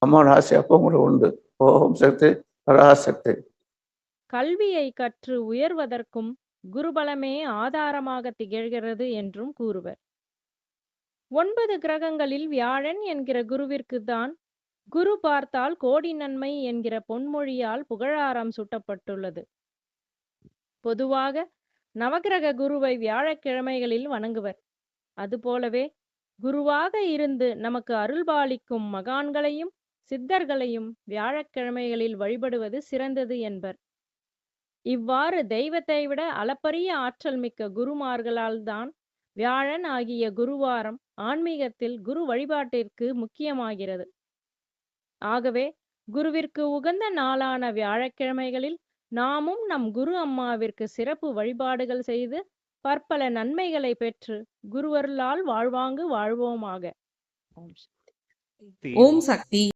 அம்மாவோட ஆசை அப்போ உங்களுக்கு உண்டு. ஓம் சக்தி, பராசக்தி. கல்வியை கற்று உயர்வதற்கும் குருபலமே ஆதாரமாக திகழ்கிறது என்றும் கூறுவர். 9 கிரகங்களில் வியாழன் என்கிற குருவிற்குத்தான் குரு பார்த்தால் கோடி நன்மை என்கிற பொன்மொழியால் புகழாரம் சூட்டப்பட்டுள்ளது. பொதுவாக நவக்கிரக குருவை வியாழக்கிழமைகளில் வணங்குவர். அதுபோலவே குருவாக இருந்து நமக்கு அருள்பாலிக்கும் மகான்களையும் சித்தர்களையும் வியாழக்கிழமைகளில் வழிபடுவது சிறந்தது என்பர். இவ்வாறு தெய்வத்தை விட அளப்பரிய ஆற்றல் மிக்க குருமார்களால் தான் வியாழன் ஆகிய குருவாரம் ஆன்மீகத்தில் குரு வழிபாட்டிற்கு முக்கியமாகிறது. ஆகவே குருவிற்கு உகந்த நாளான வியாழக்கிழமைகளில் நாமும் நம் குரு அம்மாவிற்கு சிறப்பு வழிபாடுகள் செய்து பற்பல நன்மைகளை பெற்று குருவருளால் வாழ்வாங்கு வாழ்வோமாக. ஓம் சக்தி.